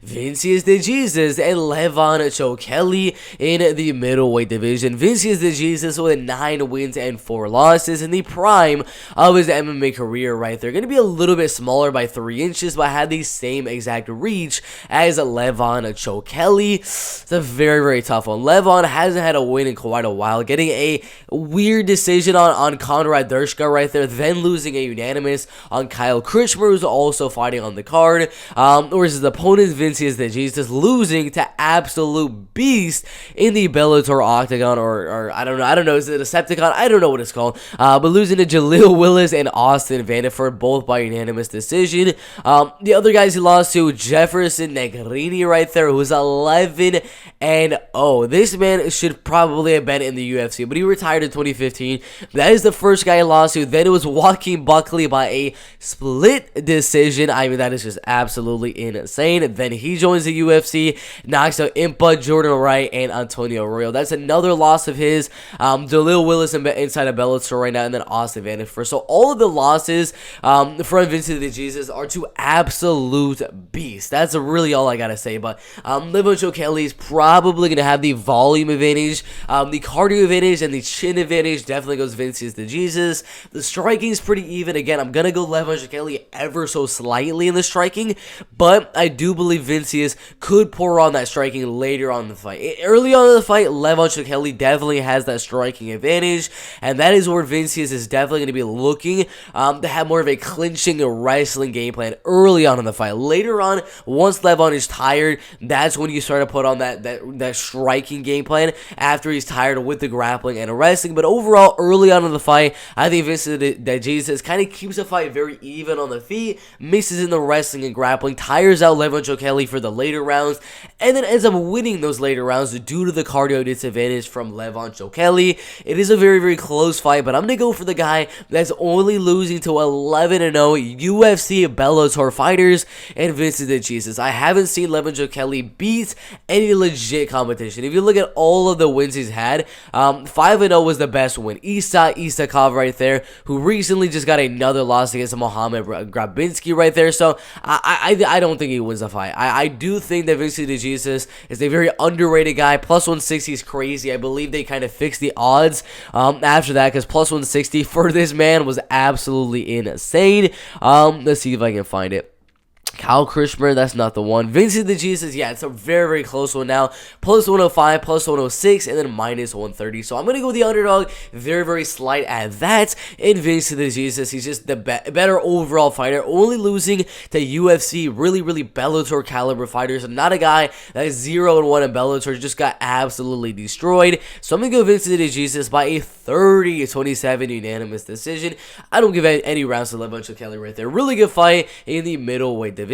Vinicius the Jesus and Levan ChokhelI in the middleweight division. Vinicius the Jesus with 9 wins and 4 losses in the prime of his MMA career right there. Going to be a little bit smaller by 3 inches, but had the same exact reach as Levan ChokhelI. It's a very, very tough one. Levan hasn't had a win in quite a while, getting a weird decision on Conrad Dershka right there, then losing a unanimous on Kyle Krishmer, who's also fighting on the card, whereas his opponent Vinicius the Jesus losing to absolute beast in the Bellator Octagon, or I don't know, is it a Decepticon? I don't know what it's called, but losing to Jaleel Willis and Austin Vanderford, both by unanimous decision. The other guys he lost to, Jefferson Negrini right there, who's 11-0. This man should probably have been in the UFC, but he retired in 2015. That is the first guy he lost to. Then it was Joaquin Buckley by a split decision. I mean, that is just absolutely insane. Then he joins the UFC, knocks out Impa, Jordan Wright, and Antonio Arroyo. That's another loss of his. Jaleel Willis inside of Bellator right now, and then Austin Vanderford. So all of the losses from Vinicius the Jesus are to absolute beasts. That's really all I gotta say. But Levan ChokhelI is probably gonna have the volume advantage, the cardio advantage, and the chin advantage. Definitely goes Vinicius the Jesus. The striking is pretty even. Again, I'm gonna go Levan ChokhelI ever so slightly in the striking, but I do believe Vinicius could pour on that striking later on in the fight. Early on in the fight, Levan ChokhelI definitely has that striking advantage, and that is where Vinicius is definitely going to be looking to have more of a clinching and wrestling game plan early on in the fight. Later on, once Levan is tired, that's when you start to put on that striking game plan after he's tired with the grappling and wrestling. But overall, early on in the fight, I think Vinicius the Jesus kind of keeps the fight very even on the feet, mixes in the wrestling and grappling, tires out Levan ChokhelI for the later rounds, and then ends up winning those later rounds due to the cardio disadvantage from Levan ChokhelI. It is a very, very close fight, but I'm going to go for the guy that's only losing to 11-0 UFC Bellator fighters and Vinicius the Jesus. I haven't seen Levan ChokhelI beat any legit competition. If you look at all of the wins he's had, 5-0 was the best win. Isakov right there, who recently just got another loss against Mohamed Grabinski right there. So I don't think he wins the fight. I do think that Vinicius the Jesus is a very underrated guy. Plus 160 is crazy. I believe they kind of fixed the odds after that, because plus 160 for this man was absolutely insane. Let's see if I can find it. Kyle Krishmer, that's not the one. Vinicius the Jesus, yeah, it's a very, very close one now. Plus 105, plus 106, and then minus 130. So I'm going to go with the underdog. Very, very slight at that. And Vinicius the Jesus, he's just the better overall fighter. Only losing to UFC, really, really Bellator caliber fighters. Not a guy that is 0-1 in Bellator, just got absolutely destroyed. So I'm going to go Vinicius the Jesus by a 30-27 unanimous decision. I don't give any rounds to Levan ChokhelI right there. Really good fight in the middleweight division.